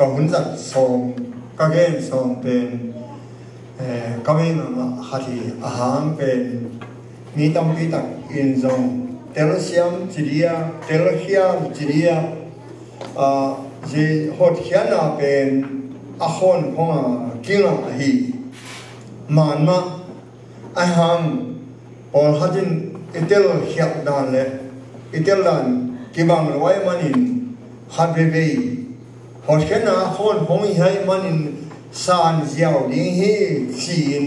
ก็หุ่นจัดส่งก็เกณฑ์ส่งเป็นก็ไม่มาหัดอาหารเป็นมีต้องพิตักอินทรงเตลเซียมจีเรียเตลเฮียมจีเรียจีหดเขียนเป็นอาคนของกินฮีมันมาอาหารพอหัดินอิตลเฮียดานเลยอิตลดานกิบังไว้มันอินหัดเบบีหดเขียนอาคนของฮีมันอินสานเจ้าดิ้งฮีจีน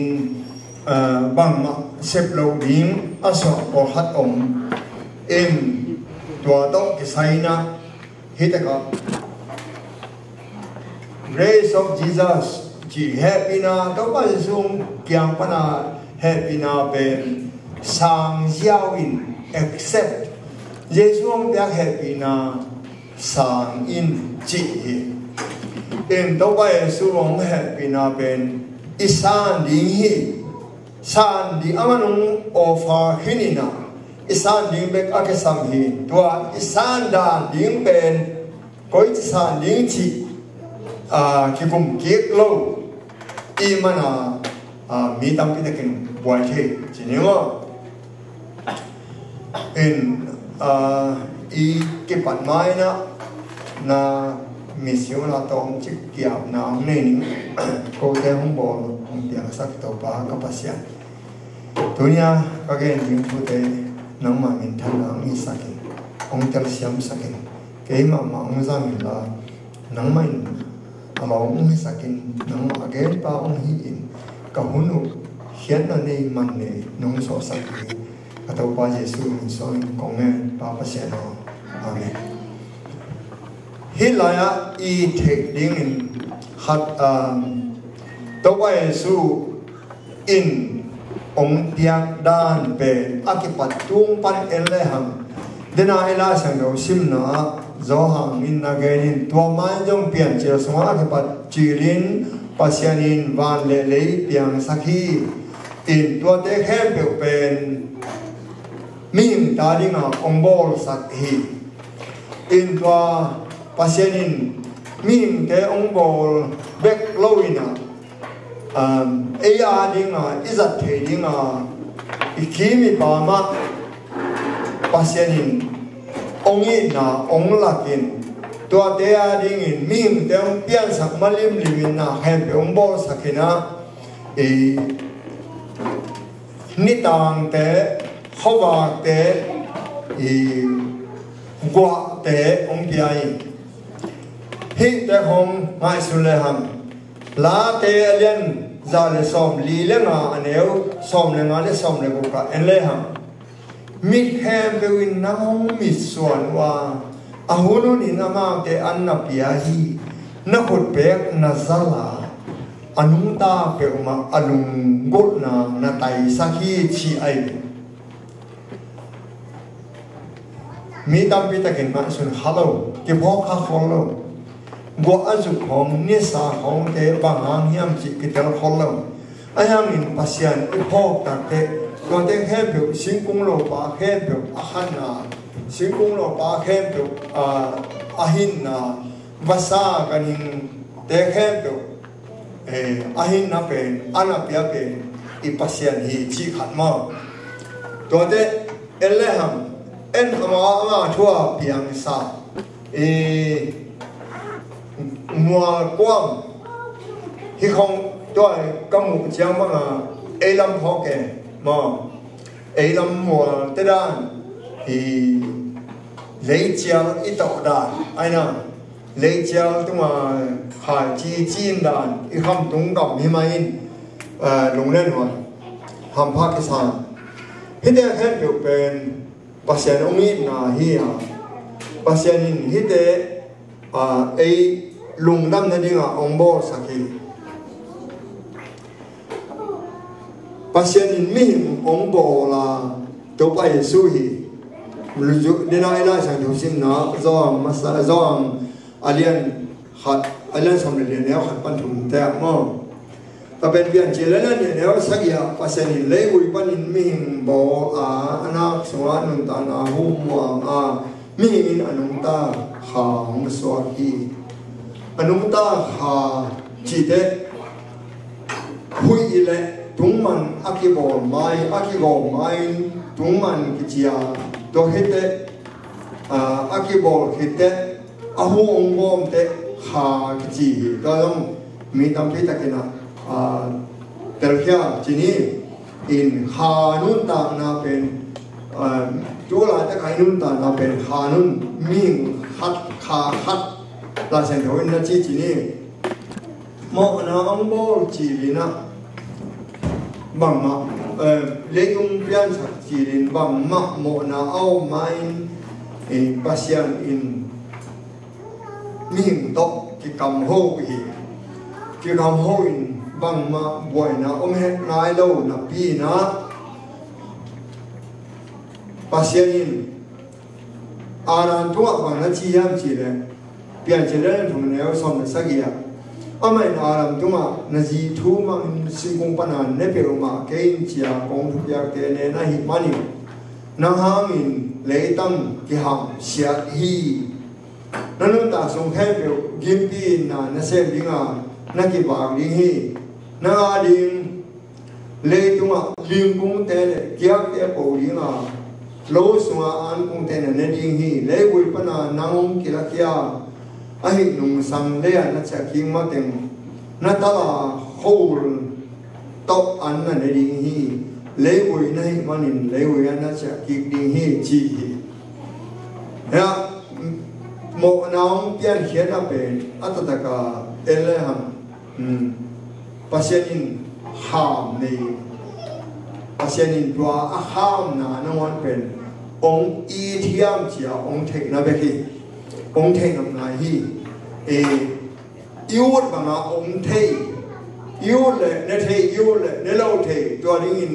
บางมาเสพโลดิ้งอาสวะพอหัดตัวโตกิสัยนะฮิตกับ Grace of Jesus จีเฮปินาตัวไปส่งเกี่ยงปนาเฮปินาเป็นสังเจ้าอิน accept เยซูองเปียเฮปินาสังอินจีตัวไปส่งเฮปินาเป็นอิสานดิ้งฮีสันดิ้งอามันงออฟาฮินินาอิสานดิ้งเบกอาเกสัมฮีตัวอิสานดานดิ้งเป็นก้อยอิสานดิ้งจีคิกุมเกียกโลอีมันมีตั้งพิธีกินบวชเทจริงว่าอีเก็บปัดไม้นะมิสยูนาตองจิกเกี่ยวน้ำนี่โคเทห้องบอลห้องเตียงสักตัวปากกับปัสยานตัวนี้ก็เกินยิ่งพูดแต่น้องมามินทันน้องอีสักองเตลเซียมสักเกี่ยมาองซามิลาน้องไม่อามาองให้สักน้องมาเกินป้าองหินกับหุ่นเขียนอันนี้มันเนี่ยน้องสอสักก็ตัวป้าเยซูมินสอนกงเงินป้าปัสยานอาเมนฮิลายะอีเทคดิ้งหัดตัวเยซูอินองเตียงด้านเป็นอากิปัตตุงปันเอลเลหังเดน่าเอลาสังเกตสิมนาโจหังอินนาเกนินตัวมันจงเปลี่ยนเจ้าสงอากิปัตจีรินปัสยานินวันเลเลเปียงสักฮีอินตัวเด็กแค่เป็นมิงตาดิงาองโบลสักฮีอินตัวปัสยานินมิงเตองโบลเบกโลวินาเอียดิ้งอิจัดเทดิ้งอีกีมีปามาปัสยานินองอินาองลักินตัวเดียดิ้งมิงเดียงเปียนสักมาลิมลิมินาเห็นเป็นองบอลสักนะนิตังเตขวาเตกว่าเตองเดียฮิเตคงไม่สุเลหัมลาเตเลียนจาเลสอมลีเลงาอันเอวสอมเลงาเลสอมเลกุกะเอ็นเลหัมมิดแฮมเบวินน้ำมิดส่วนว่าอาหุนุนินามาเตอันนับยาฮีนักขุดเปกนัซาลาอนุตาเปกมาอนุกุณานาไตสักฮีชีไอมีตามพิธีกินมาสุนฮัลโหลเก็บพอกข้าของเราบัวอาจุของนิสาของเตบางหางเฮียมจิกิเตลคนเราอายังอินปัสยันอีพอกตักเตตัวเตแค่เปล่าสิงคุงโลปาแค่เปล่าอาหันนาสิงคุงโลปาแค่เปล่าอาหินนาภาษากันอินเตแค่เปล่าอาหินนาเป็นอานาเปียเป็นอีปัสยันฮีจิขัดมาตัวเตเอลเลหัมเอ็นอามาทั่วเพียงสามัวกว้างที่คงตัวกำมุเจียงบ้างเอลำพอแก่มาเอลำมัวเตด้านเลยเจียงอีตอกด้านไอ้น่ะเลยเจียงตัวหาจีนด้านอีคำตรงกับหิมาอินลงเล่นว่าทำภาคสานที่เด็กแค่เป็นภาษาองค์อินนาฮีภาษาอินที่เด็กไอลุงดำนั่นเององโบสักทีปัสยานินมิหิมองโบลาตัวไปสู้ฮีเดินอะไรสังทุสินนะจอมมาสจอมอาเลียนขัดอาเลียนสมเด็จเนี่ยขัดปันถุงแต่มั่งแต่เป็นเพียงเจริญเนี่ยสักอย่างปัสยานินเลยอุยปันินมิหิมโบอนาคสวานุตานาหุมวังมิหิมินอนุตาขางสวาฮี anung ta ha chỉ thế hui ile tung man akibol mai tung man kichia to hete akibol hete ahu ongom te ha kichi to long mi tam pi takina terkhia chini in ha nun ta na pen chỗ lại ta khai nun ta na pen ha nun ming hat kha hat la sen thoi na chi chini mo na ông bol chỉ lina bằng mà lấy tung pian sắc chỉ lin bằng mà mo na au mai in pasian in miếng tóc cái cầm hô cái cầm hô in bằng mà buổi na ông hết ngay lâu na pi na pasian in aran tua bằng na chi yam chỉ le pian chỉ le thùng neo son na sagia amai na aram tua na ji thu ma sinh công panan ne pe ma ke chia công thu ya ke ne na hi mani na ha min le tam ki ham sia hi na nu ta song khe pe gim pi na se linga na ki ba ling hi na ding le tua ling kung te le kya te po linga lo sunga an kung te ne ding hi le bui pana nang ki la kya ai nung sang le na cha ki ma teng na ta la hol top an na ne ding hi le bui nai manin le bui na cha ki ding hi chi hi ya mo naung pian hian a pen atataka ele ham pasienin ham nei pasienin tua a ham na ngon pen ong i thiam chia ong thek na be hi ong thek nam na hi e yut banga ong thei yut le ne thei yut le ne lo thei tua ding in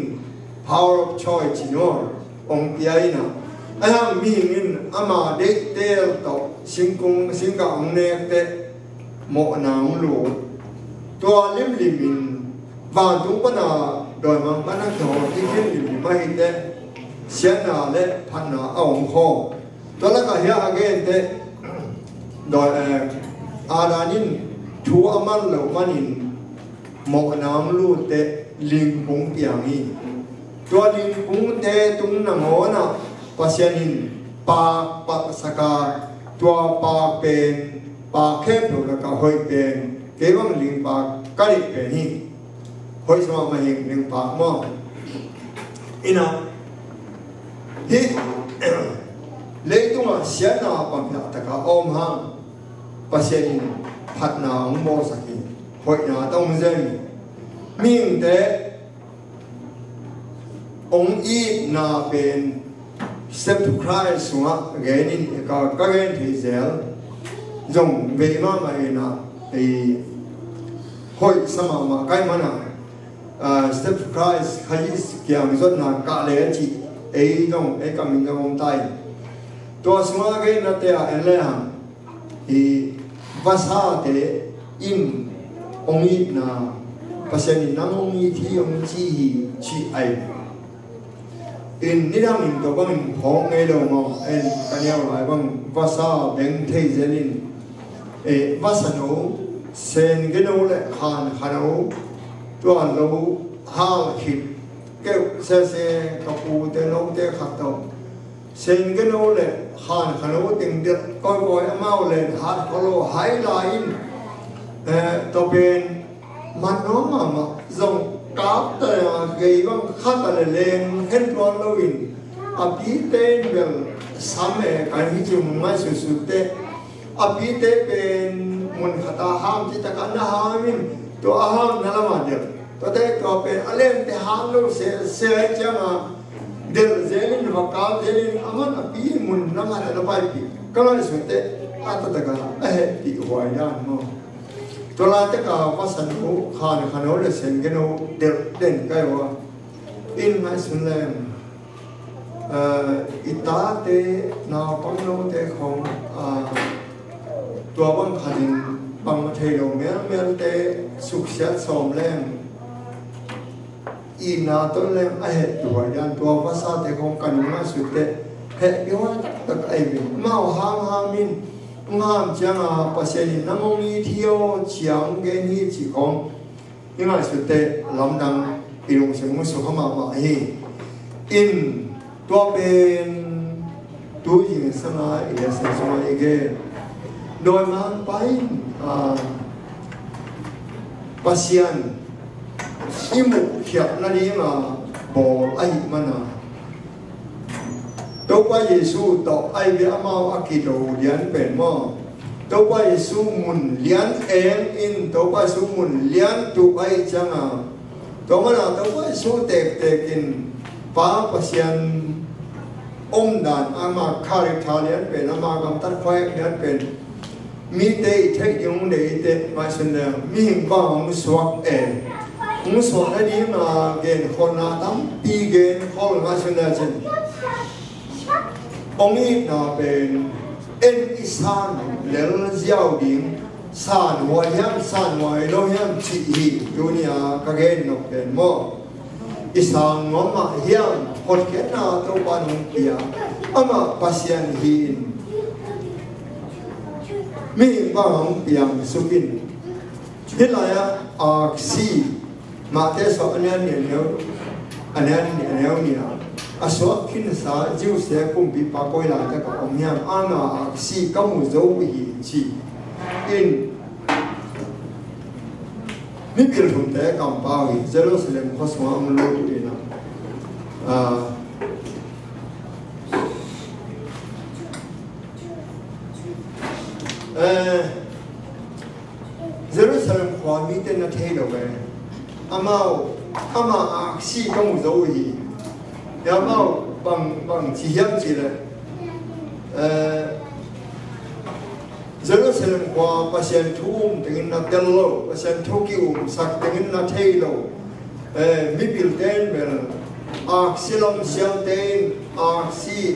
power of choice no ong piai na ayam mi in ama de tel to singkung singka ong ne te mo na ong lu tua lim limin van tung pana doi mang pana to ti lim lim ma hi te xian na le phan na ong kho to la ka hia again te doi adanin thu aman lo manin mo na ong lu te ling pung piang hi tua ling pung te tung na mo na pasianin pa saka tua pa pen pa khem lo ka hoi pen ke bang ling pa kari pen hi hoi sama ma hing ling pa mo ina hi leitung a sian na pa pha ta ka om hang pasianin phat na ong mo saki hoi na tong zen ming te ong i na pen step to Christ sunga again in ka gen thi zel jong ve ma mai na e hoi sama ma kai mana step to Christ khajis kyang zot na ka le chi e jong e kam in jong tai to sunga ge na te a ele ham e vasa te in ongi na paseni na ongi thi ong chi chi ai in nidam in to bang hong ngai lo mo en kanya lai bang vasa beng thei zelin e vasano sen geno le khan khano to lo ha khit ke se kapu te no te khato sen geno le khan khano ting de koi boy amao le ha kholo hai lain to ben man no ma zong cáp tờ gây bằng khát tờ lên hết con lâu in api tên về sắm cái hình dung mai sử dụng thế api tên bên muốn khát ham chỉ ta cần ham in to ham nala mà được to thế to bên lên thế ham lâu sẽ chứ mà del zelin và cáp zelin aman api muốn nằm ở đâu phải cái này sử thế ata ta cái thì hoài ra mà to la te ka pasan ko khan le sen geno den kai wa in mai sun le ita te na pang no te khong to bang khanin bang thei lo mel te suk sia som lem ina to lem a he to yan to vasa te khong kan ma su te he yo ta ai bi mau ham min ngam chang a pasien namong ni thio chiang gen hi chi kong inga su te lam dang pirung se mu su hama ma hi in to ben tu yin sana ya se so ige doi man pai pasien imu hiap na ni ma bol ai mana đâu qua Giêsu tộc ai biết mau akido lian bền mò đâu qua Giêsu mun lian em in đâu qua Giêsu mun lian tu ai chăng à đâu mà đâu qua Giêsu tẹp tẹp in phá pasien ông đàn ama character lian bền ama cầm tát khoai lian bền mi tê thấy yung để tê mà xin là mi hình bao ông suat ông suat cái gì mà gen con na tắm pi gen con mà xin là chân ông ấy là bên en isan lel giao điểm san ngoài lo hiam chỉ hi dunia kagen no bên mo isan ngon mà hiam hot kết na tàu ban kia ama pasien hin mi bang piang supin thế là si mà thế sao anh nhớ aswa kin sa jiu se kum bi pa koi la ta ka om nyam ana si ka mu zo hi chi in mi bil hum te kam pa wi Jerusalem khoswa am lo tu ina Jerusalem khwa mi te na the do be ama si ka mu zo hi ya mau bằng chỉ hiếm chỉ là Jerusalem qua pasien thum dengan na tello pasien thokium sak dengan na thailo mi bil ten bel silam siam ten si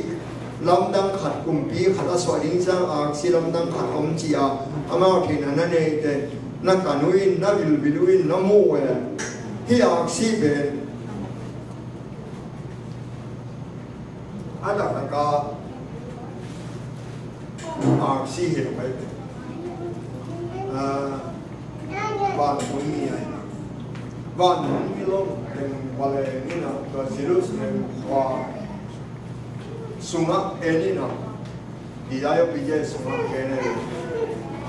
lam dang khat kumpi khat aswa ding sang si lam dang khat om chia amao thina na ne te na kanuin na biluin na mo hi si be ada ka si hiểu vậy bạn cũng như này bạn cũng như luôn đừng qua lại như nào và Jerusalem đừng qua sung á cái nào đi ra bây giờ sung á cái này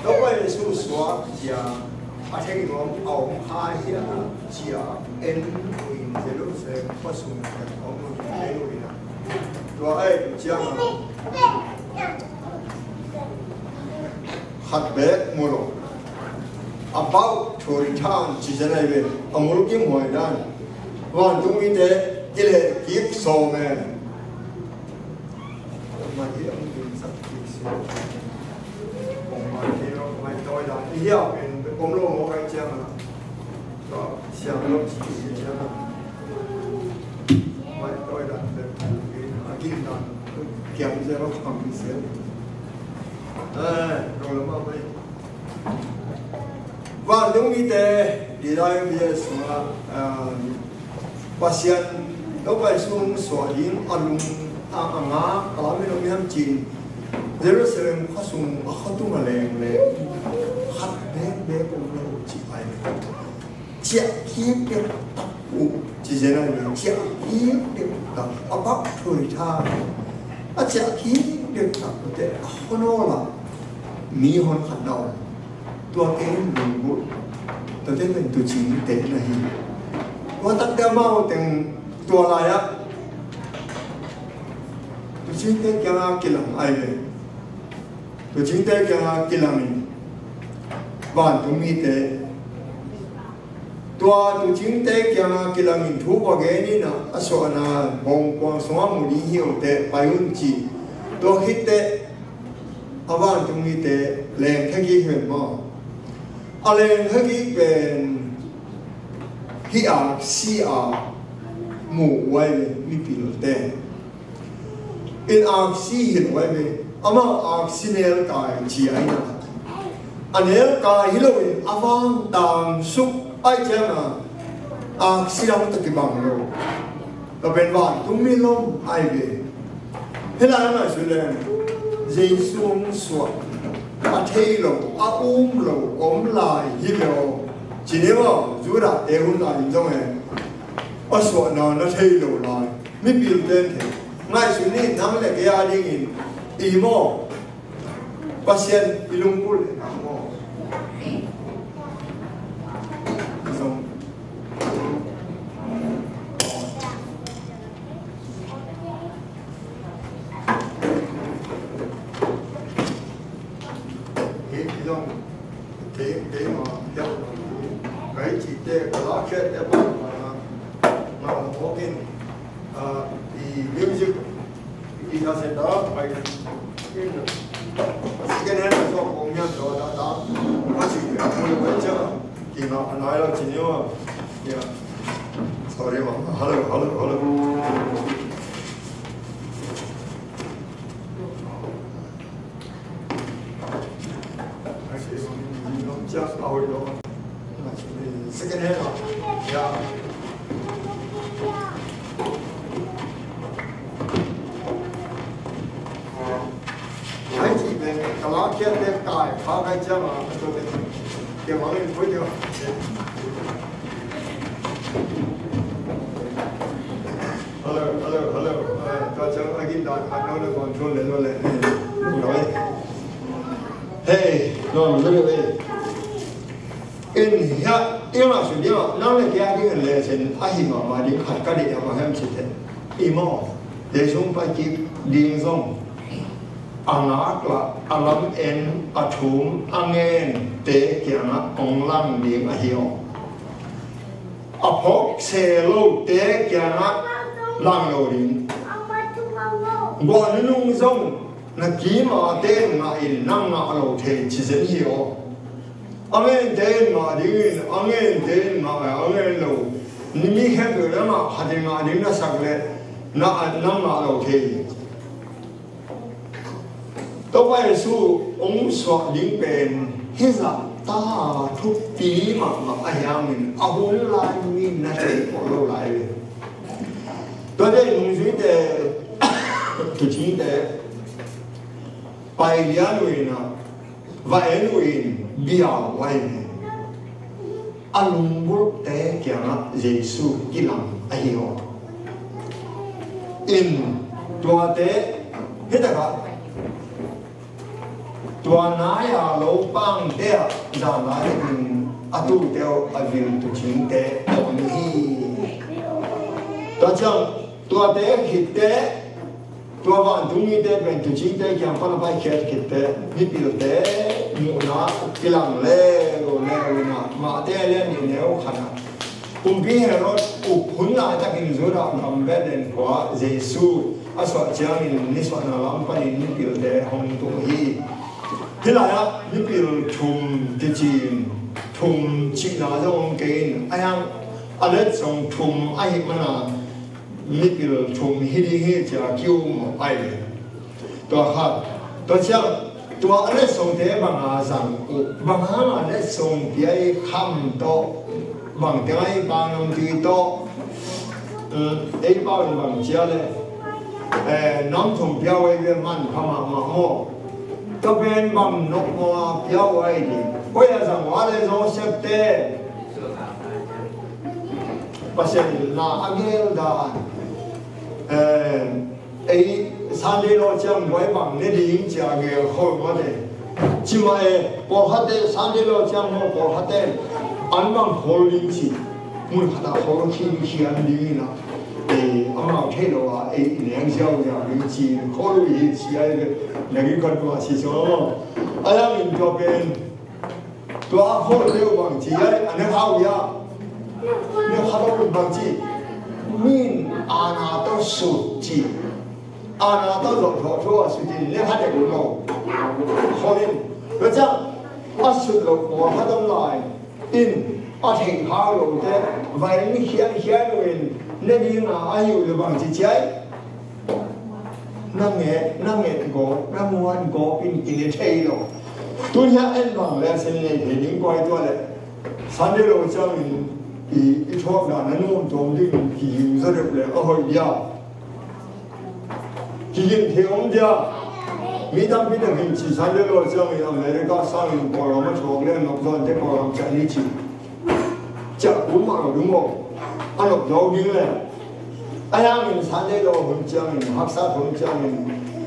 đâu có Giêsu xóa chỉ à thấy ngon ông hai kia chỉ en in Jerusalem có sung ông cái này rồi chiang hạt bé mua lô about to return chỉ cho này về ông muốn kiếm hỏi đan và chúng y tế cái lệ kiếp sầu mẹ mà hiểu ông tìm sắp kiếp sầu ông mà hiểu mà tôi là hiểu ông lô một cái chiang là đó chiang lô chỉ chiang mà tôi là kinh đàn kéo ra nó không bị xéo rồi lắm mà vậy và đúng như thế đi ra bây giờ số pasien đâu phải xuống số điểm ăn ngã làm cái nó làm chín Jerusalem có xuống có tung mà lên hạt bé cũng là chỉ phải chia kiếp cái tập vụ chỉ thế này chia kiếp cái tập about to return chia kiếp cái tập cái khó nó là mi hòn khát đầu tua cái lùng bụi tôi thấy mình tôi chính tế này tôi tắt đeo mau từng tua lại á tôi chính tế kia làm ai vậy tôi chính tế kia làm mình và tôi mi tế tôi chính tế kia làm mình thu vào cái này nè số na bông quang số một đi hiểu tế bài ôn chỉ tôi hít tế avan tôi mi tế lên cái gì huyền mà lên cái gì bên hi si mù quay mi pil tế in si hiện quay về ama si nel cái chỉ ai nè anel cái hi lovin avan tang suk ai chăng si làm tất cái bằng rồi và bên vạn tôi mi lom ai về thế là nó nói chuyện Giêsu suốt thay lầu lầu ốm lại hi lầu chỉ nếu mà dù đã để hôn lại trong này ở số nó thay lầu lại mới biểu lên thế ngay suy nghĩ nắm lại cái ai đi nghìn imo pasien ilung pul amo cái mà cái chỉ để có cái để mà có cái thì music thì nó sẽ đó phải cái này là do công nhân đó đã có chỉ cái phải chứ thì nó nói là chỉ nếu mà sorry mà hello just our own second hand yeah I chỉ về cái lá kia để cài phá cái chân mà tôi để mọi người thấy được hello tôi cho anh in đó anh nói được control lên rồi hey no really in here yêu là sự điều nó là cái gì lệ sinh ai mà đi khát cái gì mà hem chết imo để chúng phải kịp điên xong anh là alam en atum angen te kia na ông lang điên ahio apok selo te kia na lang lo điên quan nung xong na kí mà tên mà in năng ngã lo thế chỉ dẫn hiểu anh em tên mà đi anh em tên mà anh em lo nimi hết rồi đó mà hạt ngã đi nó sạc lệ na năng ngã lo thế tôi phải su ông soạn những bên hết là ta thúc tí mà anh em mình áo lại mình là chỉ có lâu lại tôi đây nung dưới để tôi chỉ để bài liên luyện à vài luyện biểu vài anh muốn té kia là Giêsu kỹ năng ai hiểu in tua té hết tất cả tua nãy à lâu bang té ra lại mình atu theo ở viện tu chính té ông hi đó chẳng tua té hít té tua bạn tung như thế bên tu chính thế chẳng phải là phải khét thế như biểu thế mua nó cái lăng lê rồi nè mà thế lên như nếu khăn bây giờ nó hôn lại ta kinh doanh đó làm về đến qua Giêsu à soạn trang mình ní soạn là làm phải như biểu thế hồng tung hi thế là á như biểu thùng chỉ là trong cái anh em anh ấy trong thùng ai mà là như biểu thùng hi chả kêu một ai đó ha đó chứตัวอันนี้ส่งเทบางอาสังบางฮาอันนี้ส่งที่ไอ้คำโตบางที่ไอ้บางน้ำที่โตไอ้บ้านบางเจ้าเลยน้ำส่งเพียวไว้เวียนมันพม่ามาโม่ก็เป็นบางนกมาเพียวไว้ดิก็ยังสังวาเลยโซเซปเต้ภาษาหน้าอังกฤษได้ไอ้สันเดโลจังไว้บางเนี่ยดิ้งจากเกี่ยวข้องมาเลยชิมาพอฮัตเตสันเดโลจังพอฮัตเตอันบางคนดิ้งสิมุ่งฮัตตาเขาคิดอันดิ้งนะอามาเทโลว่าเนี่ยเจ้าอย่างดิ้งสิเขารู้ยิ่งสิไอ้เนี่ยก็กันตัวสิซ้อไอ้ยังมีตัวเป็นตัวเขาเรียกบางทีอันนี้เขาเนี่ยเขาเป็นบางทีมินอาณาตัวสุดจีอาณาตัวหลงทั่วสุดจีเนี่ยเขาจะรู้เราคนนี้แล้วจะอาสุดหลงหัวเขาต้องลายอินอาถึงเขาหลงแต่ไว้ไม่เขียนเลยเนี่ยดีนะอายุหรือบางทีใจนั่งเงี้ยก็นั่งวันก็เป็นกินเที่ยวตัวนี้เอ็นบางแล้วเส้นเนี่ยเห็นยิ่งกว่าตัวเลยสันเดโลจังอีชอบงานนั้นนู่นตรงที่ขี่อยู่ซะเด็กเลยโอ้ยยาขี่ยิงเที่ยวมันยา มีทำพิธีกินชีสันเดอร์จังอเมริกาสร้างอินโปรมาชงเนี่ยนกตอนเด็กโปรมาจะนิจิจะรู้มารู้มั้งอันนกโยกินเลยอายังอินสันเดอร์หุ่นจังอินฮักษาหุ่นจังอิน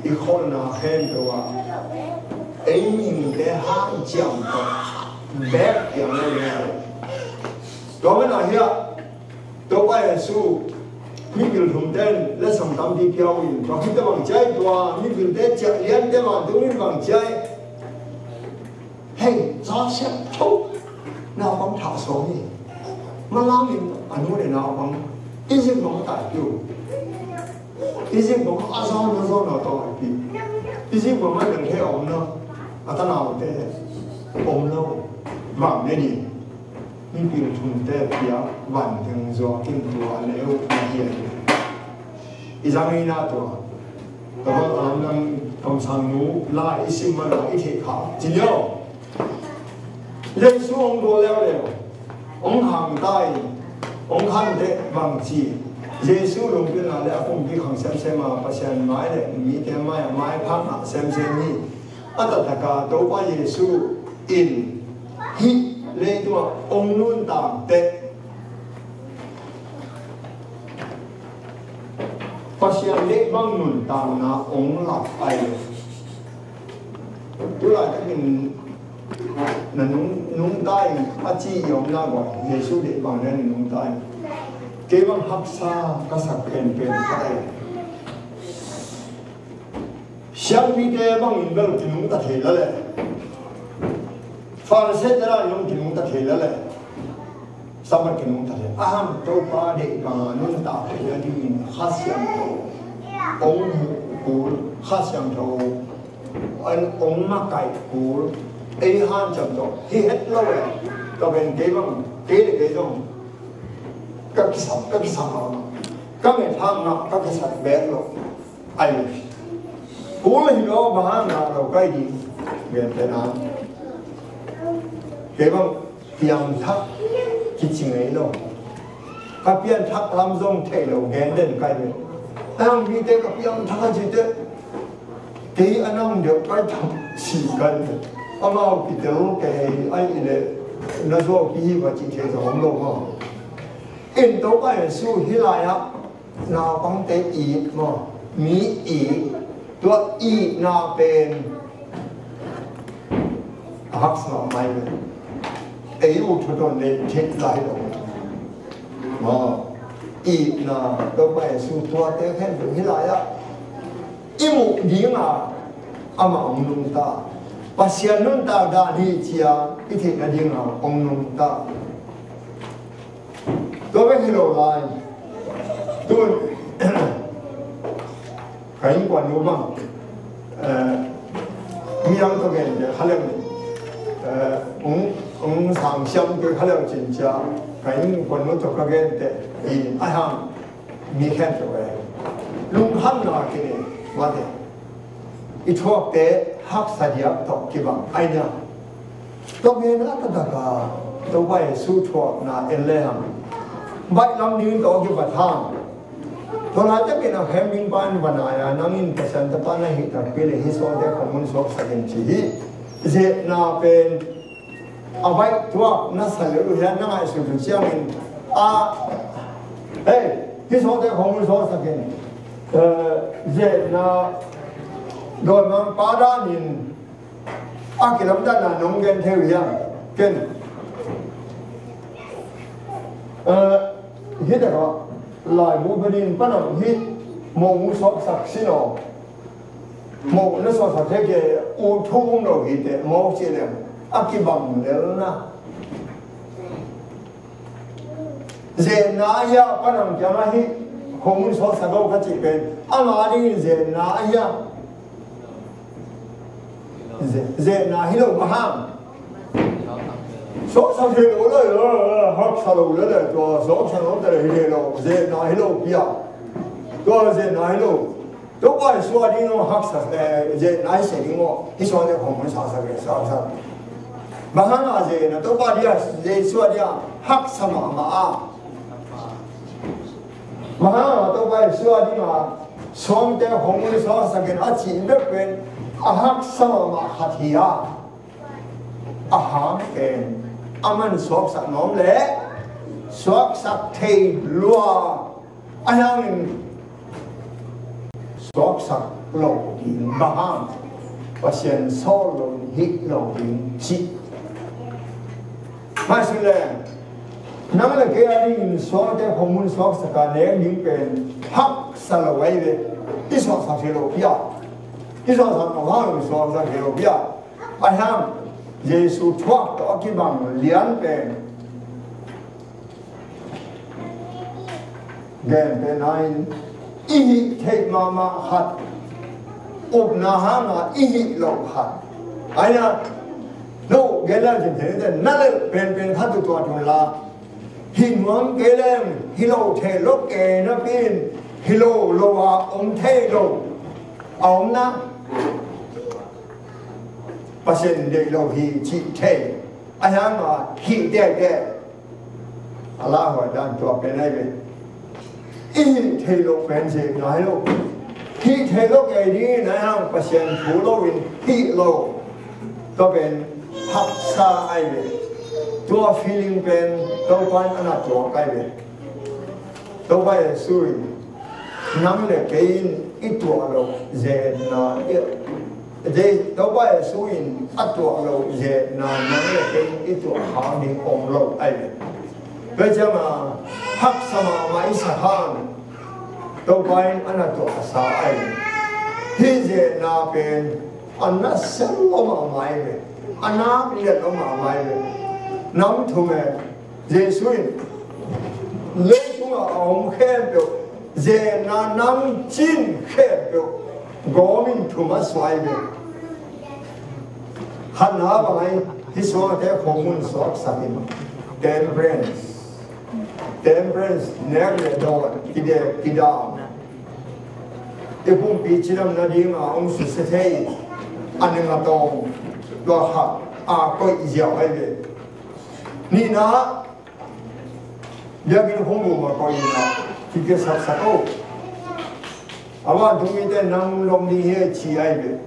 อีกคนน่ะเห็นตัวเอ็งอินเดหันจังตัวแบบอย่างนี้ตัวมันอะไรอ่ะตัวไปสู้มีกิลทุ่มเต้นและสมทำดีเพียวอินตัวคิดว่าใจตัวมีกิลเต้นจะเลี้ยงเต้นมาตัวนี้บางใจเฮ้ยจ้าเสียทุกน่าฟังท่าสองนี่มาล้างอินอันนู้นเนี่ยน่าฟังอีสิ่งของตายอยู่อีสิ่งของอาซอนอาซอนน่าต่อไปอีสิ่งของมันเป็นแค่องค์เนาะอัตนาเต้องค์เนาะบางเนี่ยนี่มีกิลทุ่มเต้นเพียวันถึงจอกินตัวแล้วมาเยี่ยมอีจังนี้น่าตัวแต่ว่าอันนั้นคำสั่งนู้ล่าอีสิ่งมันอีเทขาจริงเหรอเรื่องช่วงตัวแล้วเลยองค์ห่างใต้องค์ขันเด็กบางทีเยซูลงเป็นอะไรคงมีของเซมเซมาประชันไม้เลยมีแต่ไม้พักเซมเซนี่อัตตะกาตัวว่าเยซูอินฮิเลยตัวองค์นุ่นตามเด็กประชันเด็กบางนุ่นตามนะองค์หลับไปตัวอะไรก็เป็นนั่นนุ่งได้อาชีพยอมน่ากว่าเยซูเด็กบางนั้นนุ่งได้เกี่ยวกับฮักษากษัตริย์เป็นไปเชียงมีเดบางอินเบลกินนุ่งตะเทแล้วเลยฟาร์เซตระยงกินนุ่งตะเทแล้วเลยสมัยกินนุ่งตะเทอาหารตัวปลาเด็กบางนุ่งตะเทแล้วที่มีข้าเสียงโตองค์กูข้าเสียงโตอันองค์มาไก่กูไอ้ฮันจำโตที่เฮ็ดแล้วเลยก็เป็นเกี่ยวกับเกี่ยวกับกิสับก็ไม่ทำนะก็กิสับแบบเราไอ้กูเลยเราบ้านเราใกล้ดีเวียนไปนะเกี่ยวกับเพียงทักคิดจริงไงเราก็เพียงทักลำทรงเทเราแกนเดินใกล้เลยแต่มีเด็กก็เพียงทักจิตเด็กที่อันนั้นเดี๋ยวไปทำสี่กันเอามาพิจารณาแกไอ้เนี่ยน่าจะพี่ว่าจิตใจของเราอินตัวไปสู้ฮิลายะนาปังเตอีมั้งมีอีตัวอีนาเป็นฮักษาไม่เลยไอ้อุทธรณ์เนี่ยเช็ดไหลลงมั้งอีนาตัวไปสู้ตัวเตะแค่ตัวฮิลายะอิมุดีงาอามาองนุนตาปัสยานุนตาดาดีเชียอิทินาดีงาองนุนตาตัวเป็นฮิโรไลตัวใครกว่านู้บ้างมีอย่างตัวเองเดี๋ยวเขาเรียกสามเสียงเดี๋ยวเขาเรียกจริงจ้าใครกว่านู้ตัวเองเดี๋ยวอีอาหารมีแค่ตัวเองลุงฮันนาคิดว่าเดี๋ยวอีทั่วเตะฮักสัญญาต่อกี่บ้างไอ้เนี่ยตัวเองน่าจะตะการตัวไปสู้ทั่วน่าเอเล่ห์ใบลำนี้ต่อกี่บาททางตอนนั้นจะเป็นแฮมมิงบ้านวันไหนนั่งอินเปอร์เซ็นต์ตอนนั้นฮิตเป็นฮิสโอเดคอมมุนสอบสังเกตที่เจน่าเป็นเอาไว้ตัวนั่นสั่งเลยนั่งไอ้สุดเชียงอินเฮ้ยฮิสโอเดคอมมุนสอบสังเกตเจน่าโดยมันปาดานินกิลำดันน่ะน้องเงินเทียงเกินฮิตก็ลายมูบดินปนฮิตมงสอบสักสิโนมงนั่นสอบสักเท่ๆอุทุงโนฮิตมงเชลล์กิบังเดลนะเจนายาปนังจามาฮิคงสอบสักก็จิเป็นมาดีเจนายาเจนาฮิโลมาฮัมสอบสักเท่ๆเลยฮักสโลเลยตัวสอบสักแต่ฮิโลเจนาฮิโลพิอาตัวเจนาฮิโลตัวไปสวัสดีน้องฮักสักเจนายเสด็จง้อที่สอนเด็กของมันสาวสักสาวสักบางครั้งอาจจะนะตัวไปเดียเจสวัสดีฮักสมามาบางครั้งตัวไปสวัสดีมาสอนเด็กของมันสาวสักอาชีพเป็น ahak sama khathia aham ken aman sok sak nom le sok sak thei lua ayang sok sak lo din bahang pasien solo hit lo din chi masile nang la ke ari so de homun sok sak ne ning pen hak salawai de iso sak lo pia iso sak no ha so sak lo pia ayang Yesu thoát đó cái bằng lian pen gen pen ai ihi thei mama hat ub na ha ma ihi lo hat ai na no gela jin thế na le pen hat tu tu la hin wang gelem hilo the lo ke na pin hilo lo wa the lo ông na pasien de lo hi chi the ayang ma hi de Allah wa dan to pe nai be i the lo pen se nai lo hi the lo ke ni na hang pasien thu lo win hi lo to ben hak sa ai be to feeling pen to pan ana to kai be to ba sui nam le ke in i to lo ze na để đâu phải số in ắt tuổi lâu về là những cái ít tuổi họ đi ôm lâu ai bây giờ mà hắc sama mai sahan đâu phải anh là tuổi sao ai khi về là bên anh là sinh lo mà mai về anh là biết lo mà mai về nắm thu mẹ về số in lấy chúng là ông khen được về là nắm chín khen được Gomin Thomas Weibe Hanna bei his one der Homun Sok Samin Temperance never door Kidam the Pum Picham Nadima on Society Animatom Doha are quite easy. Nina Yagin Homu Makoina, he gets up Sako. I want to meet them now. Long the here, she I will.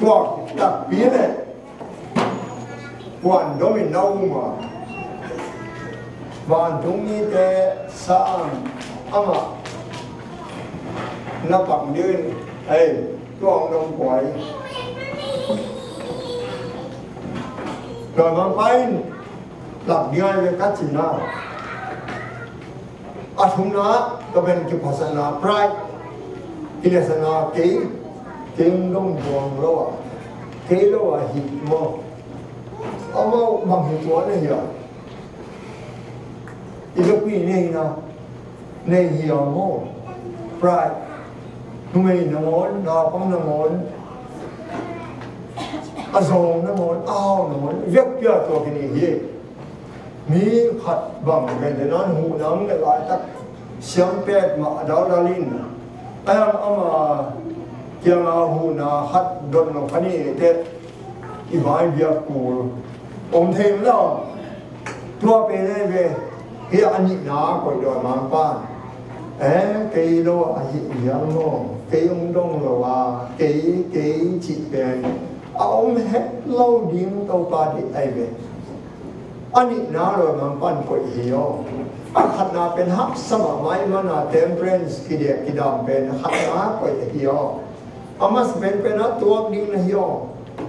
Talk that be it. One don't know more. One to meet the son. Ama. Nó bằng như hey, con đông quậy. Rồi mang bay làm như ai về cách gì nào? Athumna to ben ki phasana pride kilesana ke kingdom bong lo ke lo hi mo amo bang hi to ne ya ilopi ne na ne hi mo pride nume na mon na pang na mon azong na mon ao na mon vek pya to ki ni hi mi khat bang gen nan hu nam ne lai tak siam pet ma daw dalin ayam ama kyang a hu na khat don no khani te i vai bia ku om them lo tua pe le ve he ani na ko do mang pa ke lo a hi yang mo ke ung dong lo wa ke chi pen ông hết lâu điểm tàu ba đi ai về anh ấy nói rồi mà bạn có hiểu anh hạt na bên hấp sama mai mà na temperance kia kia đam bên hạt na có hiểu amas bên na tuak đi na hiểu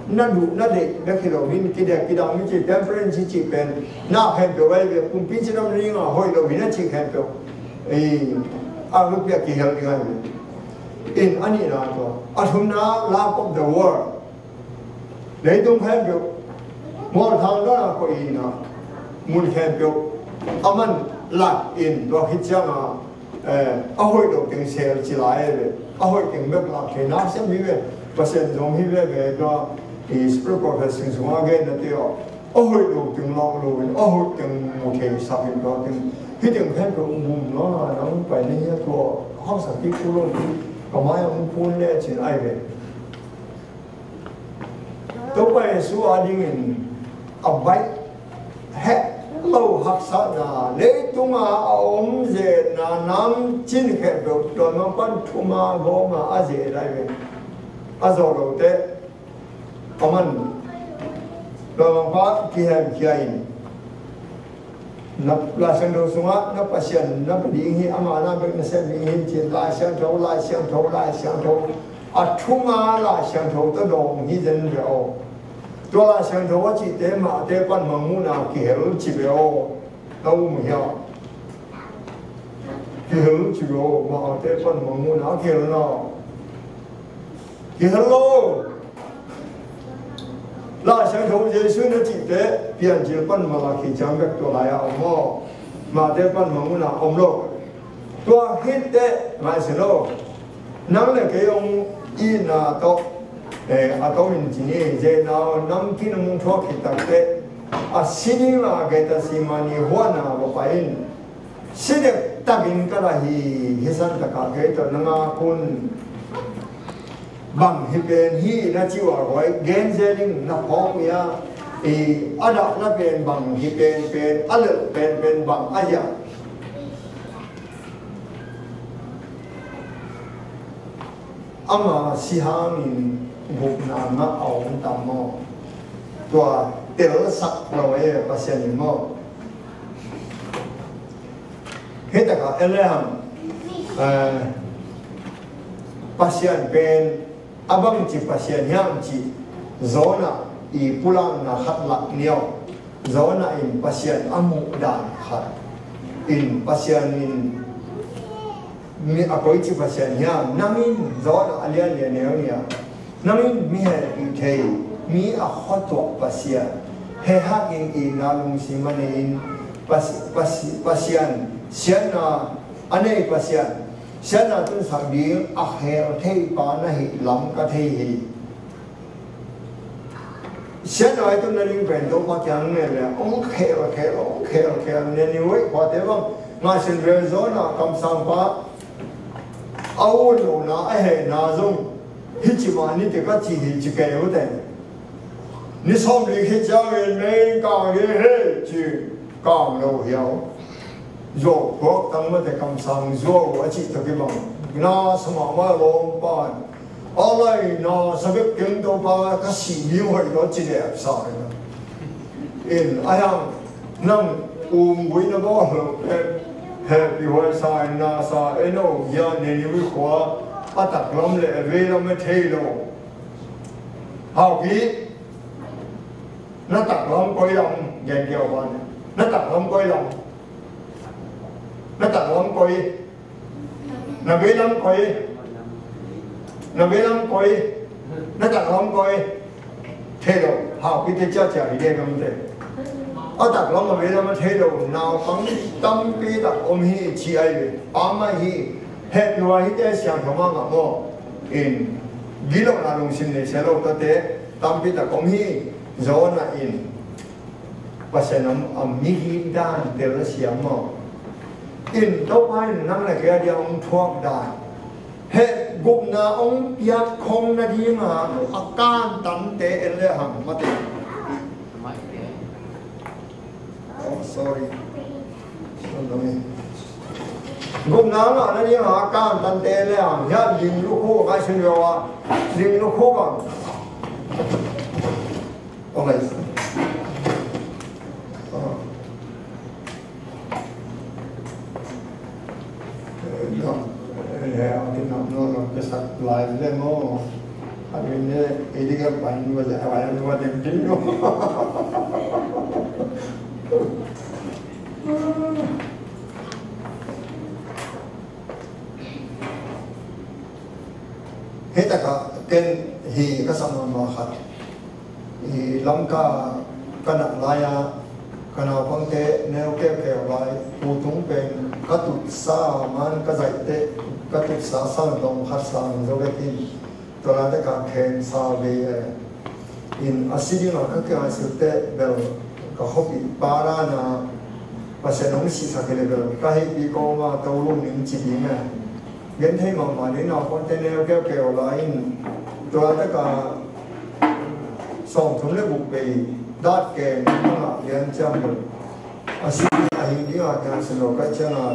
na đủ na để khi đó mình kia đam mình chỉ temperance chỉ bên na hết rồi về cũng biết chỉ làm riêng à hồi đó mình chỉ hết rồi anh lúc kia kia hiểu đi ngay in anh ấy nói rồi anh hôm na lack of the world lấy tung hết rồi một thằng đó là có ý nào muốn hết rồi anh lạc in và hít chăng hồi đầu tiếng xe chỉ lại về hồi tiếng bếp lạc thì nó sẽ bị về và sẽ giống như về đó thì spirit professing xuống again là tiêu hồi đầu tiếng long rồi hồi tiếng một cái sắp hiện đó tiếng tiếng hết rồi nó là nó phải như thế thôi không sao cái culo còn mai ông phun lên chỉ ai về tôi bây giờ anh nhìn ông bay hết lâu học sát na lấy tung ông dễ na nam chín khép được rồi mà ban thua mà gom mà ai dễ đây vậy azo lo te aman lo pa ki hem kiain na la sang do sunga na pasien na padi hi ama na be na se mi hin chin la sang tho la sang tho la sang tho athuma la sang tho to dong hi zen ro to la sang tho chi te ma te pan ma mu na ki hel chi be o tau mu ya ki hel chi ro ma te pan ma mu na ki hel no ki hel lo la sang tho je su na chi te pian chi pan ma la ki chang bek to la ya mo ma te pan ma mu na om lo to hit te ma se lo nang le ke ông y na to atau engineer je na nam ki na mung thok ki tak te a sini ma ge ta simani huana ba pain sine takin kala hi hisan ta ka ge to nanga kun bang hi ben hi na chi wa roi gen zeling na phom ya ada na ben bang hi ben ale ben bang aya ama sihangin gục na ma ong tam mo tua tel sak lo e pasien mo heta ka elham pasien ben abang chi pasien yang chi zona I pulang na khat lak niao zona in pasien amu dan khat in pasien in mi akoi chi pasien yang namin zona alian le neo nia namin mi he I thei mi a khoto pasien he ha in I na lung si mane in pasien sian na ane pasien sian na tun sang di a he thei pa na hi lam ka thei hi sian na ai tun na ling ben do ma kyang ne le ong khe ne ni wei kwa te bang ma sin re zona kam sang pa au lo na a he na zong hi chi ma ni te ka chi hi chi ke u te ni som li hi chang yen me ka ge he chi ka lo hiao zo ko tang ma te kam sang zo wa chi to ke bang na sama ma lo pan alai na sabek kem to pa ka si ni hoi do chi le sa in ayang nam bui na bo lo he bi hoi sa na sa eno ya ne ni wi kwa atak lam le ve lam me thei lo hao ki na tak lam koi lam gen keo ban na tak lam koi lam na tak lam koi na ve lam koi na ve lam koi na tak lam koi thei lo hao ki te cha cha ri de kam te atak lam ve lam thei lo nào pang tam pi tak om hi chi ai ve pa ma hi he pi wa hi te siang thoma ma mo in gilo na lung sim ne se lo ta te tam pi tak om hi zo na in pasenam mi hi dan te la siam mo in to pai nang la ke dia ong thuak da he gup na ong piak khong na di ma akan tan te en le ham ma te oh sorry gup na ma na di ma akan tan te le ham ya ling lu ko ga sin yo wa ling lu ko ba okay cái sạch lại lên nó anh mình đi cái bệnh và giải bài anh qua tìm chính luôn hết tất cả tên thì cái sản phẩm mà khát thì lắm cái nặng lại à cái nào phong tế nếu kéo lại phù thúng bên các tụt xa man cái giải tế các tụt xa sang đồng hát sang rồi cái tin tôi làm tất cả khen xa về in asili mà các cái sự tế bel cái hộp bị ba ra na và sẽ nóng xì xa cái bel cái bị cô mà tàu luôn những chỉ điểm này đến thế mà đến nào phong tế nếu kéo lại tôi làm tất cả song thúng lấy bục bì đát kèm những là liên trang được asili hình như là cái sự cái chân là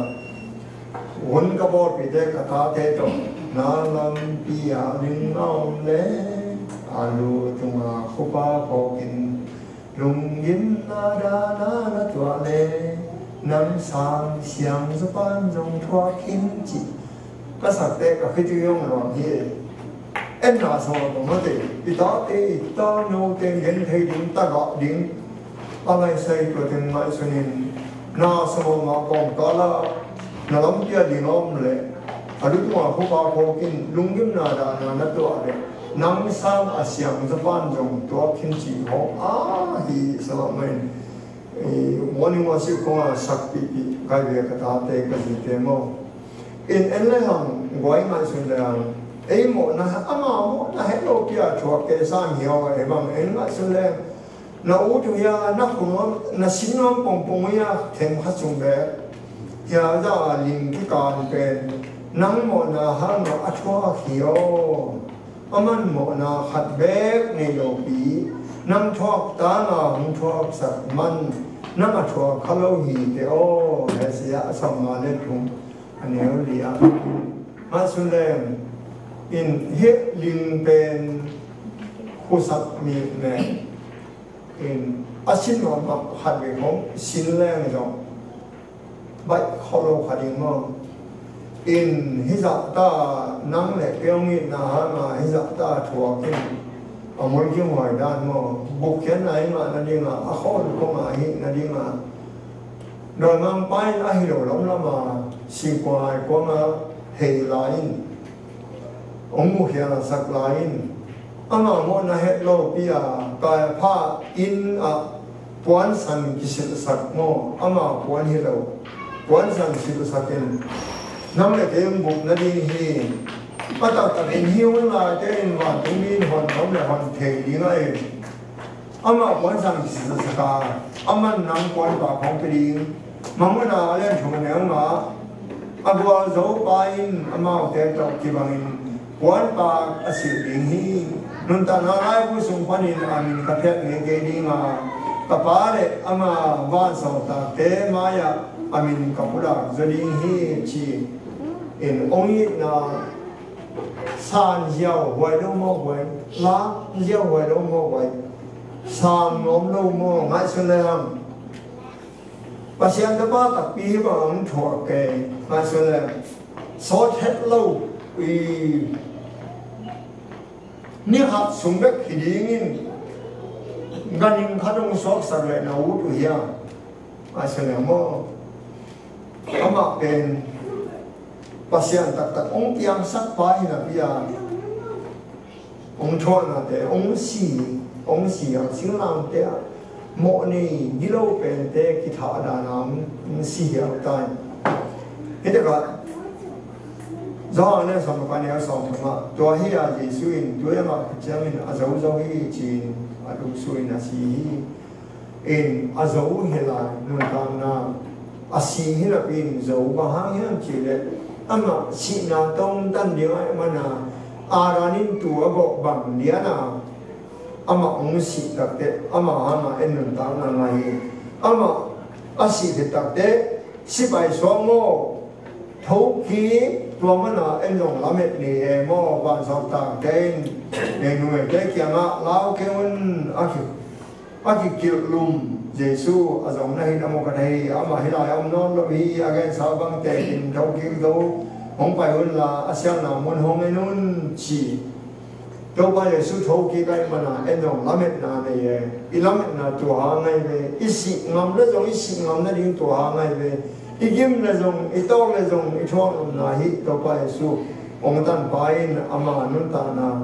huấn cái bộ bị thế cả thế rồi na lam pia ring ngom le alu tunga khupa kokin lung yin na da na tua le nam sang xiang zapan jong thua kim chi ka sak te ka khi tu yong lo hi en na so mo te ita no te yen thei ding ta ga ding ba ngai sai ko ten mai sunin na so ma kom ka la na lam pia di nom le alu tunga khupa kokin lung yin na da na tua le nam sang asyang zapan jong tua kim chi ho hi so men morning was ko sak pi kai ve ka ta te ka ji te mo in en le hang goi ma sun da ei mo na ama mo na he lo pia chua ke sa mi ho e bang en ma sun le na u tu ya na ku no na sin no pong pong ya them ha chung be ya da ling ki kan pen nang mo na ha no a chua hi o aman mo na hat bek nei lo pi nam thok ta na hung thok sak man nam a thok khalo hi te o he sia sam ma le thum aneu lia ma sun le in he ling pen khu sak mi ne in asin ma ma hat be hom sin le jo bai kholo khading mo in hiza ta nang le pyong ni na ha ma hiza ta thua kin amol ki moi dan mo buk ken nai ma na ding a khol ko ma hi na ding a do mang pai a hi lo lom la ma si kwai ko ma hei lain ong mu hia sak lain ama mo na het lo pia ka pha in a puan san ki sil sak mo ama puan hi lo puan san sil sakin nam le tem buk na ding hi pa ta ta in hiu la te in wa tung min hon nom le hon thei li ngai ama puan san ki sil saka ama nam puan ba khong pe ding mang na le thung ne ma abwa zo pa in ama te ta ki bang in puan pa asil ding hi nun ta na lai bu sung pan in amin ka phet nge ge ding ma ka pa le ama wa so ta te ma ya amin ka pura zoding hi chi in only na san jiao huai lo mo huai la jiao huai lo mo huai san nom lo mo ngai sun le ham pasian da ba ta pi ba ang thua ke ngai sun le so het lo i ni hat sung bek hi ding in ganing khadong sok sar le na u tu ya ngai sun le mo ama pen pasian tak ong tiang sak pa hina pia ong thon na te ong si ang sing lam te mo ni dilo pen te ki tha da nam si ya tai hita ka zo ne som pa ne som thma to hi ya ji suin to ya ma chamin azau zo hi chin adu suin a si in azau hela nun ta na asi hila pin zo ba hang hian chi le ama si na tong tan dia mana aranin tu go bang dia na ama ong si tak te ama en ta na ngai ama asi te tak te si bai so mo thau ki tu mana en long la met ni e mo ba so ta den ne nu e te kya nga lao ke un aki ki lum Giêsu azong na hi namo ka nei ama hi lai om non lo hi again sa bang te in thau ki do hong pai un la asyang na mun hong enun chi do ba Giêsu thau ki kai mana enong lamet na ne ye ilamet na tu ha ngai ve isi ngam le zong isi ngam na ding tu ha ngai ve igim le zong itong le zong ithong na hi do ba Giêsu ong tan pain ama nun ta na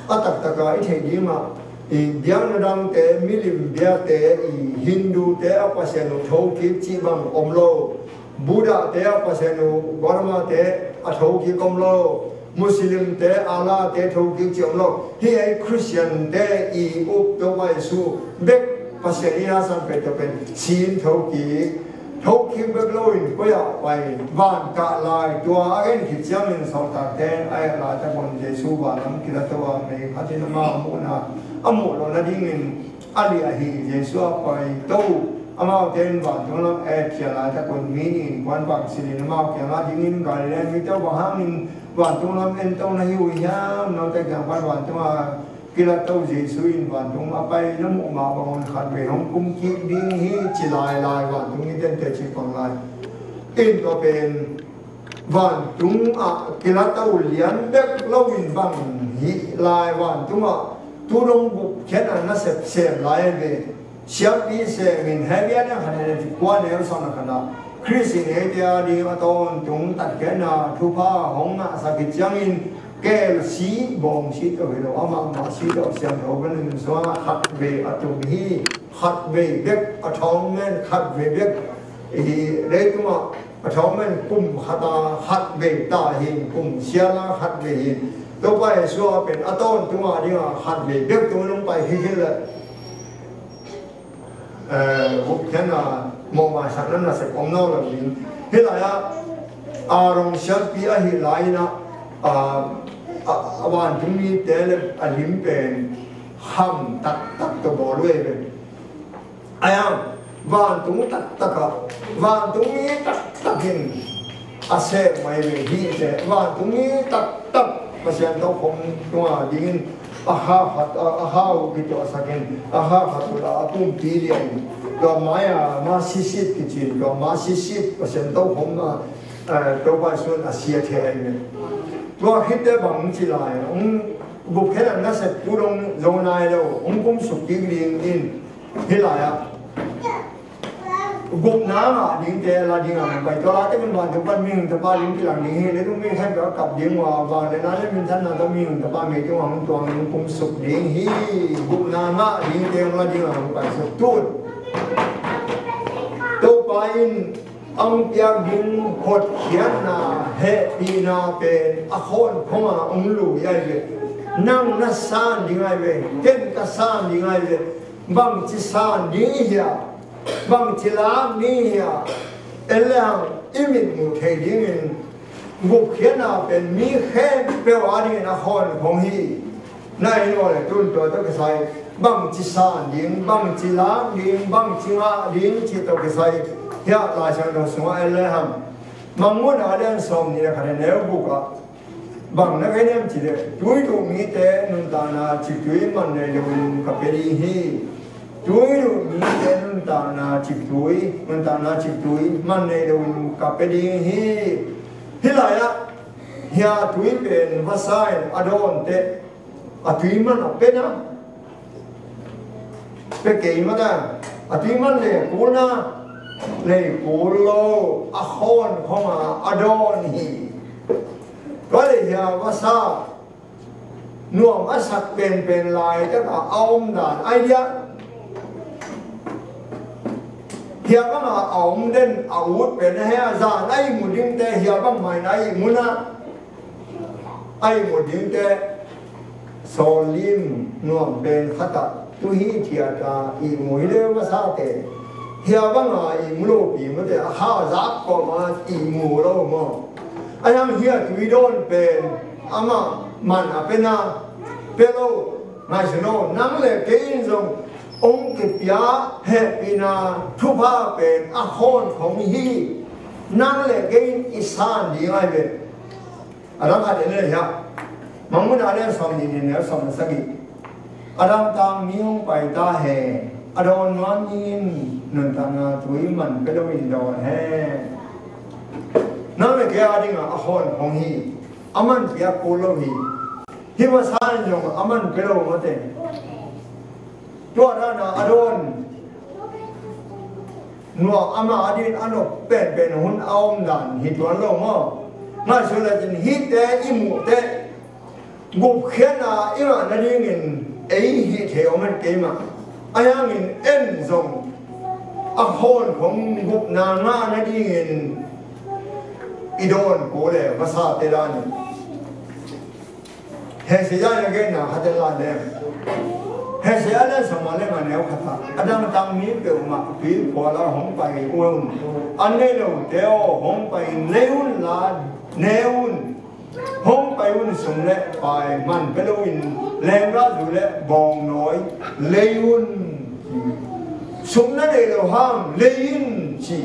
atak taka I thei di ma i biang dang te milim bia te I Hindu te apa seno thau ki chi bang omlo Buddha te apa seno Burma te a thau ki komlo Muslim te ala te thau ki chi omlo hi ai Christian te I up to bai su bek pasenia san pe to pen sin thau ki bek lo in ko ya bai van ka lai tua again ki chang in so ta ten ai la ta bon Jesu ba lam ki la to wa me khatin ma mu na amu lo na ding in ali a hi Jesu pai to amao ten van tung lam thiala ta kon mi ni kwan bang silin amao kya ma ding in ga le mi to ba hang in van tung lam en to na hiu ya no ta kya kwan van tung a kila to Jesu in van tung a pai lam ma ba on khat ve hong kum ki ding hi chi lai lai van tung ni ten te chi kong lai in to pen van tung a kila to lian bek lo in bang hi lai van tung a tu rong bu khen an na sep lai ve siap đi xe mình hay biết là hành này qua nếu sau này khana Chris này thì đi mà tôn chúng đặt cái nào thu pha hong ngã sa cái chương in cái xí bông xí tôi hiểu đâu mà xí đâu xem đâu bên mình xóa khát về ở trong hi khát về biết ở trong men khát về biết thì đấy chúng mà ở trong men cùng khát về ta hình cùng xia la khát về hình tôi phải xóa bên ở tôn chúng mà đi mà khát về biết tôi không phải hi là vụ thế là một mà sản xuất là sẽ có nó là gì thế là rong sắp bị hi lại naวันที่มีแต่ละอลิมเป็นห้ามตัดตัวบอลด้วยเป็นไอ้ยังวันตรงตัดกับวันตรงนี้ตัดหินอาเซไม่เป็นที่เจวันตรงนี้ตัดมาเสียงตัวผมตัวดิ้งอาหารกิจวัตรสักอย่างอาหารตัวละตุ้มปีเดียวก็มาสิบกิจก็มาสิบมาเสียงตัวผมตัวไปส่วนอาเซียเทียนว่าคิดได้บางทีไรบุคคลนั้นจะพูดลงโซนายแล้วกุมสุกิลิงอินที่ไรบุกน้ำดิ้งเตละดิ้งไปตัวละที่มันวันที่วันมิ่งแต่บ้านดิ้งที่หลังดิ้งเลยต้องมีให้แบบกับดิ้งว่าบางในนั้นเลยมันท่านน่ะต้องมิ่งแต่บ้านมีที่ว่ามันตัวมันกุมสุกดิ้งฮีบุกน้ำดิ้งเตละดิ้งไปสุดตุ้ดตัวไปอังเปียกินหดเขียนนาเฮปีนาเป็นอโคนของลุยใหญ่เลยนั่งนัสซานยังไงเลยเต้นกัสซานยังไงเลยบางทีซานนี่เหี้ยบางทีลานี่เหี้ยเอล่างอิมิตมุเทดิ้งบุกเขียนนาเป็นมีแค่เปลวอันนี้อโคนของฮีนายโน่เลยตุนตัวต้องใส่บางทีซานดิ้งบางทีลาดิ้งบางทีงาดิ้งที่ต้องใส่เฮียลายช่างต้องสวยเลยฮะบางวันอะไรสมนี่นะขณะเนี้ยบุกอ่ะบางนักเรียนที่เด็กช่วยดูมีแต่นุ่นตานาจิตช่วยมันในเรื่องกับเป็นฮีช่วยดูมีแต่นุ่นตานาจิตช่วยนุ่นตานาจิตช่วยมันในเรื่องกับเป็นฮีที่ไรอ่ะเฮียช่วยเป็นภาษาอดอนเตะช่วยมันเป็นนะเป็นเก่งมากอ่ะช่วยมันเลยกูนะเลยกูโลอาโคนของอดอนฮีก็เลยเฮียว่าซาหน่วงอาศักเป็นลายแต่ก็เอาด่านไอเดียเฮียก็มาเอาเด่นอาวุธเป็นให้อาจารย์ไอหมุดิ้งแต่เฮียก็ไม่ไอหมุนะไอหมุดิ้งแต่โซลิมหน่วงเป็นขัดตุฮีเทียตาอีหมุยเลวซาเตเฮียบังอาอีมูโลปีมันจะหาจักก็มาอีมูโลมาไอ้ยังเฮียตุยโดนเป็นอามามันเป็นนาเป็นโลนายชโนนั่งเล่เกินจงองค์กิปยาเฮปีนาทุพาเป็นอาโคนของฮีนั่งเล่เกินอิสานดีไงเป็นอะไรกันเนี่ยฮะมังมุนาเนี่ยสองดีเนี่ยสองสักกี่อาดัมตามมีองไปตาเฮอดอนวันยินนันทนาถุยมันเป็นวินดอนแฮนั่นเลยแกอาดิ้งอาโคนของฮีอามันเปียกโกโลฮีฮิวาซานจงอามันเป็นโลมาเตตัวนั้นอดอนนัวอามาอดินอันเป็นหุ่นเอามดันฮิตวันโลมาน่าสุดเลยจนฮิตแต่อิมุแต่บุกเขียนอิมันนั่นยังเงินฮิตเทอมันเกมาไอ้ยังเงินเอ็นจงอาโคนของบุกนางานั่นยังเงินอีโดนโกเลยภาษาเตลานีเฮเซียยังเก่งนะฮัตเตลาเนี่ยเฮเซียเนี่ยสมัยมันเนี่ยเขาថាអดัมតាំងនេះពេលមកពីព្រោះឡាហងไปអ៊ុនอันนี้เราเดียวហងไปเลี้ยวล้านเลี้ยวហងไปอุ่นสมเล็ไปมันเป็นอุ่นแรงร้าอยู่เล็บองน้อยเลี้ยว sum na le lo ham lein chi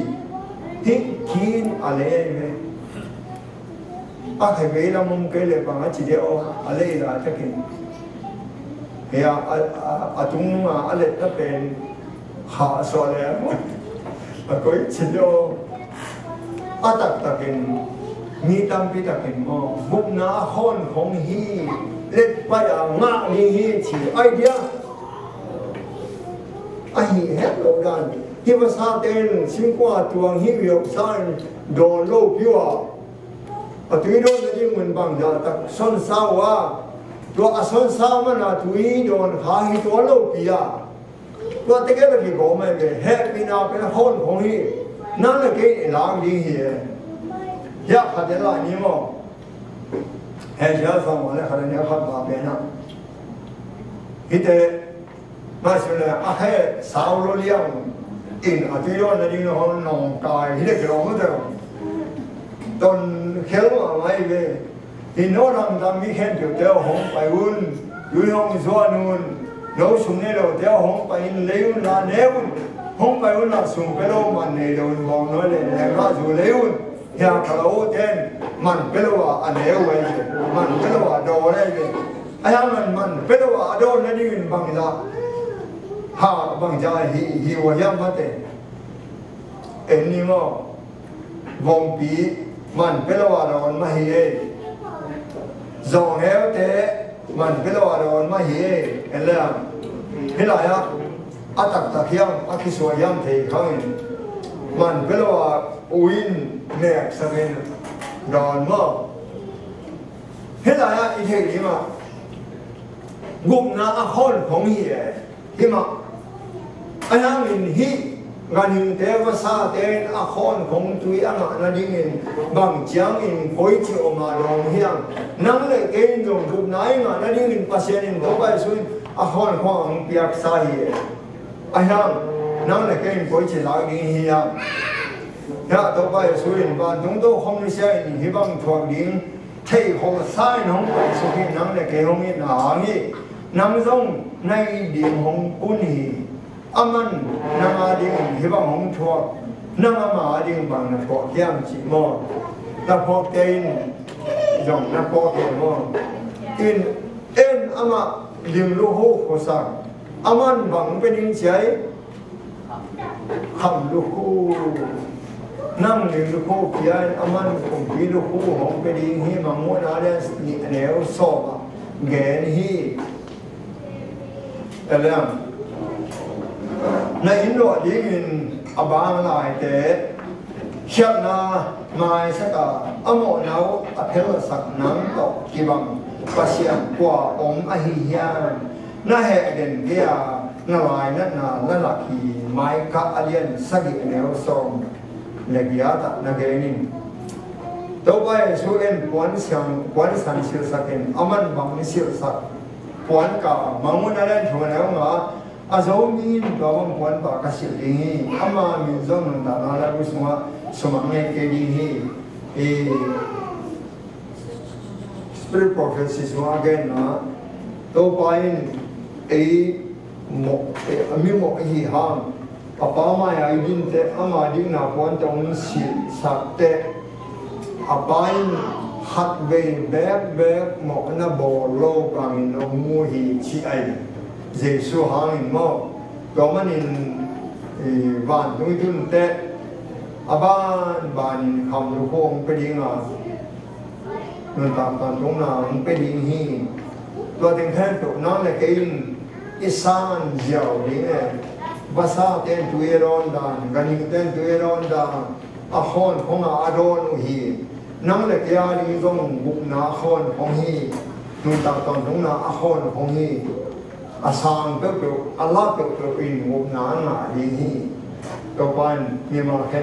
hin kin ale kai ve la mum ke le bang chi de o ale la ta kin ya atung ma ale ta pen ha so le mo ko chi do atak ta kin mi tam pi ta kin mo buk na khon khong hi let pa ya nga ni hi chi ai dia ai het lo dan hi ma sa ten sim kwa tuang hi yo san do lo pyo a tui do na ding mun bang da tak son sa wa do a son sa ma na tui don ha hi do lo pya do te ke ba ki go ma be he pi na pe hon khong hi na le ke lang ding hi ya kha de la ni mo he ja sa mo le kha ne kha ba be na hi te ma su le a he sa lo liang in a tui do na ding hon nong kai hi le ke lo mo de don khéo mà mấy về thì nó làm ta mi khen kiểu đeo hông phải un đuôi hông xóa nun nấu súng này đâu đeo hông phải lấy un là nếu hông phải un là súng cái đâu mà này đâu vòng nói là ra dù lấy un nhà cả lỗ tên mình cái đâu à nếu vậy mình cái đâu à đồ đây vậy ai mình cái đâu à đồ này đi bằng ra ha bằng ra hi wa yam mất đấy em ni mo vòng bí mình biết là rồi mà hi dòng héo thế mình biết là rồi mà hi em làm thế là á tắc tắc hiam khi xua hiam thì không mình biết là uin nè sao bên rồi mà thế là á ý thế gì mà gục na khôn không hi thì mà anh em mình hi gan hình thế và sa tên a khôn không tùy ăn là đi in bằng chiang in khối chịu mà lòng hiang nắng lại cái dùng chụp nái mà nó đi in pasien in đâu phải suy a khôn không biak sa hi ai ham nắng lại cái khối chịu lại đi hiang ya đâu phải suy in và chúng tôi không đi xe in hy vọng thuộc đến thấy không sai không phải suy nắng lại cái không in hàng hi nắng giống nay điểm không cún hi aman nama ding hiba hong thua nama ma ding bang na ko kiam chi mo na po tein jong na po ke mo in en ama lim lu ho ko sa aman bang pe ding chai kham lu hu nam lim lu ho pia aman ko bi lu hu hong pe ding hi ma mo na le ni neo so ba gen hi elamในอินโดดีกินอบางหลายแต่เชื่อนาไม่สักอโมนาวอเพลสักนังตกกีบังปัสยามกว่าองอหิยานน่าเหตุเด่นเดียนลายนัดนาละลักขีไม้กะอเลียนสักิเนวซองเล็กยาตะนักเกนินต่อไปสู้เอ็นปวนเสียงปวนสันเสียสักเอ็นอามันบังเสียสักปวนกะมังมุนอะไรชวนแล้วมาอาจจะมีนตัวมันปวนปากกสิลิงอามามีจงนั้นตานาลาบุษมาสมังเงเกดิฮีspirit prophecy สมังเกนนะตัวไปหมกมีหมกฮีฮังอาป้ามาไอ้ดินเตะอามาดินนับวันตรงสิสักเตะอาป้าหัดเบะหมกน่ะบอโลกังนมูฮีชีไอเยซูหางอินโมก็มันอินบ้านตรงนี้เตะบ้านคำลูกโป่งเป็นยังไงเงินตามตรงนั้นเป็นยังไงตัวเต็งแค่ตัวนั้นเลยกินอิสานเจ้าดีเนี่ยภาษาเต็นตัวเอรอนดานกันยิ่งเต็นตัวเอรอนดานอาคอนของอาโดนฮีนั่งเลยแก่ยิ่งต้องบุกนาคอนของฮีเงินตามตรงนั้นอาคอนของฮีอาสางเปล่าอัลลาห์เปล่าอินงบนานมาดีนี่ตัวบ้านมีมาแค่